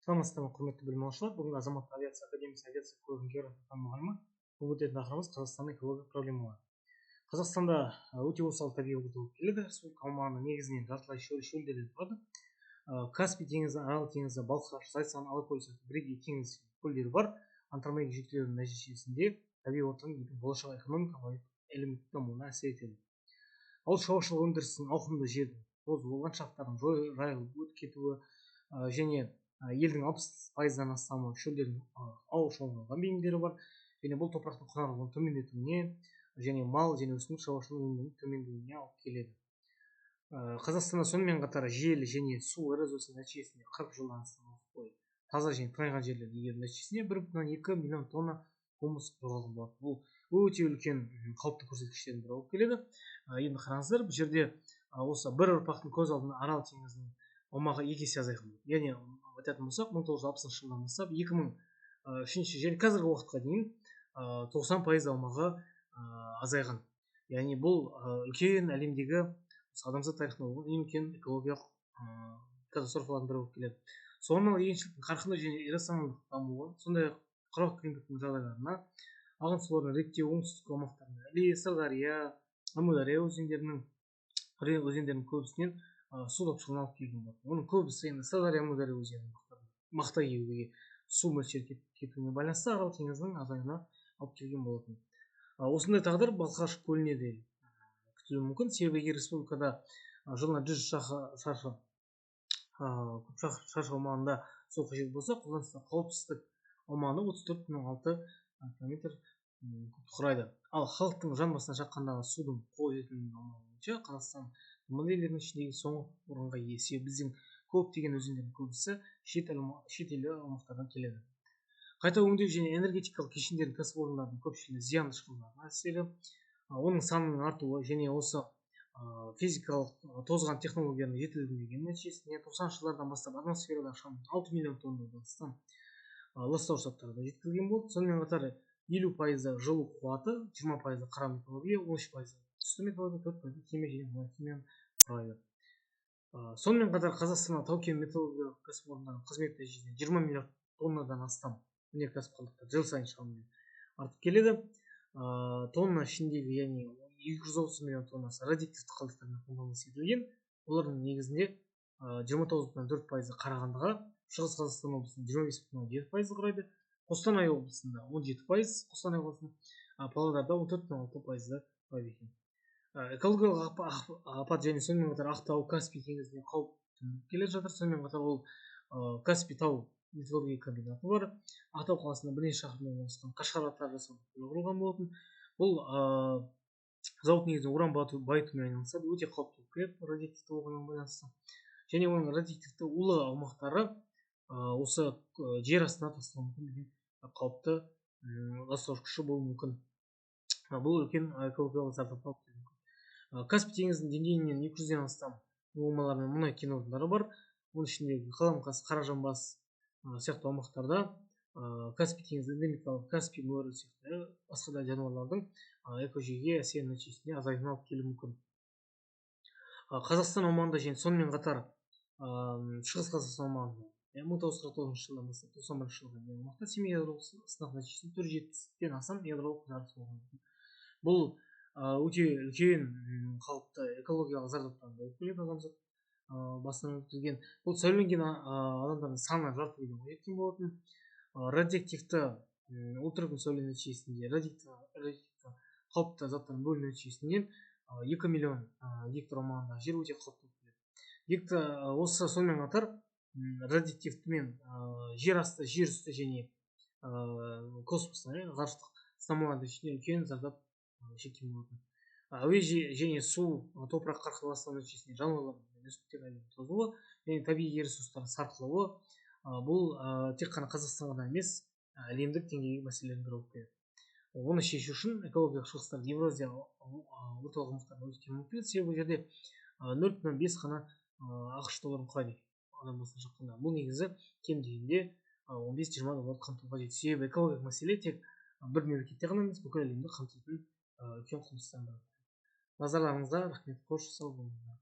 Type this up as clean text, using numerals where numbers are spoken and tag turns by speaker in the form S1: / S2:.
S1: Саламатсыздар ма, құрметті білім алушылар. Бүгін Азаматтық авиация академиясы авиация көлігінің география мұғалімі. Бүгін өтетін тақырыбымыз Қазақстанның экологиялық проблемалары. Қазақстанда өте осал табиғи орталар болып келеді. Республика аумағының негізінен жартылай шөлдерден тұрады. Каспий теңізі, Арал теңізі, Балқаш, Зайсан, Алакөл сияқты бірегей теңіз көлдері бар. Антропогендік жіктеудің нәтижесінде табиғи ортаның болашақ экономикалық әлеуметтік дамуына әсер етеді. Ауыл шаруашылық өндірісінің ауқымды жердің тозуы, ландшафттардың жайылып өтіп кетуі және елдің 60%-дан астамы шөлдердің ауыл шаруашылығына бейімдері бар. Және бұл топырақтың құнарлылығын төмендетуіне және мал және өсімдік шаруашылығының төмендеуіне алып келеді. Қазақстанда сонымен қатар жел және су эрозиясының нәтижесінде 40 жылдан астам уақыт бойы таза және тыңайған жерлерді игеру нәтижесінде 1,2 миллион тонна гумус жоғалған болады. Бұл өте үлкен қауіпті көрсеткіштердің бірі болып келеді. Енді қараңыздар, бұл жерде осы бір ұрпақтың көз алдында Арал теңізінің аумағы 2 есе азайған. Яғни айтатын болсақ, 1960 жылдан бастап 2003 және қазіргі уақытқа дейін 90% аумағы азайған. Яғни бұл үлкен әлемдегі адамзат тарихында болған ең үлкен экологиялық катастрофалардың бірі болып келеді. Соңынан егіншіліктің қарқынды және иррационалдық дамуы, сондай-ақ құрғақ климаттың жағдайларына, ағын суларын реттеу, оңтүстік аумақтарында Іле, Сырдария, Әмудария өзендерінің көбісінен су тапшылығына алып келген болады. Оның көбісі енді Сырдария, Әмудария өзенінің мақта егуге су мөлшері кетуіне байланысты Арал теңізінің азаюына алып келген болатын. Осындай тағдыр Балқаш көліне де күтілуі мүмкін. Себебі республикада жылына 100 шаршы аумағында су қажет болса, қолданыстағы қауіпсіздік аумағында 34,6 км құрайды. Ал халықтың жан басына шаққандағы судың қолжетімділігі бойынша Қазақстан модельдерінің ішіндегі соңғы орынға ие. Себебі біздің көптеген өзендердің көбісі шет ел аумақтардан келеді. Қайта өңдеу және энергетикалық кешендердің кәсіпорындардың көпшілігі зиянды шығындарға әсері, оның санының артуы және осы физикалық тозған технологияның жетілдірілген нәтижесінде 90 жылдардан бастап атмосферада шамамен 6 миллион тоннадан астам ластауыш заттарды жеткізілген болды. Сонымен қатар 50% жылу қуаты, 20% қара металлургия, 13% түсті металлургия, 4% химия және мұнай-химия құрайды. Сонымен қатар Қазақстанда тау-кен металлургиялық кәсіпорындардың қызмет нәтижесінде 20 миллиард тоннадан астам өнеркәсіп қалдықтары жыл сайын шамамен артып келеді. Тонна ішіндегі, яғни 230 миллион тоннасы радиоактивті қалдықтармен қамтамасыз етілген. Олардың негізінде 29,4% Қарағандыға, Шығыс Қазақстан облысында 25,7% құрайды, Қостанай облысында 17%, Қостанай облысында, Павлодарда 14,6% құрайды екен. Экологиялық апат және сонымен қатар Ақтау, Каспий теңізіне қауіп төніп келе жатыр. Сонымен қатар ол Каспий тау металлургия комбинаты бар. Ақтау қаласында бірнеше шақырым орналасқан қашғаратар жасау құрылған болатын. Бұл зауыт негізінен уран байытумен айналысады, өте қауіпті болып келеді радиоактивті болғанына байланысты. Және оның радиоактивті улы аумақтары осы жер астына тасталуы мүмкін деген қауіпті ластауыш күші болуы мүмкін. Бұл үлкен экологиялық зардап алып келуі мүмкін. Каспий теңізінің деңгейінен 200-ден астам ұңғымалар мен мұнай кен орындары бар. Оның ішіндегі Қаламқас, Қаражанбас сияқты аумақтарда Каспий теңізі эндемикалық Каспий мөрі сияқты басқа да жануарлардың экожүйеге әсерінің нәтижесінде азаюына алып келуі мүмкін. Қазақстан аумағында және сонымен қатар Шығыс Қазақстан аумағында 1949 жылдан бастап 91 жылға дейін аумақта Семей ядролық сынақ нәтижесінде 470-ден астам ядролық жарылыс болған. Бұл өте үлкен қауіпті экологиялық зардаптар болып келеді адамзат басынан өткізген. Бұл сәулеленген адамдардың саны жарты миллионға жеткен болатын. Радиоактивті ультракүн сәуле нәтижесінде радиоактивті қауіпті заттардың бөліну нәтижесінде 2 миллион гектар аумағында жер өте қауіпті болып келеді. Осы сонымен қатар радиоактивті мен жер асты, жер үсті және космоста ғарыштық сынамалардың ішінде үлкен зардап шеккен болатын. Әуе және су топырақ арқылы ластау нәтижесінде жануарлар мен өсімдіктер әлемінің тозуы және табиғи ресурстардың сарқылуы бұл тек қана Қазақстанға емес, әлемдік деңгейдегі мәселелердің бірі болып келеді. Оны шешу үшін экологиялық шығыстар Евразия орталық аймақтарына өте мүмкін. Себебі жерде 0,5 қана ақш долларын құрайды адам басына шаққанда. Бұл негізі кем дегенде 15-20 долларды қамтуға қажет. Себебі экологиялық мәселе тек бір мемлекетте ғана емес, бүкіл әлемді қамтитын үлкен құбылыстардың бірі. Назарларыңызға рахмет. Қош сау болыңыздар.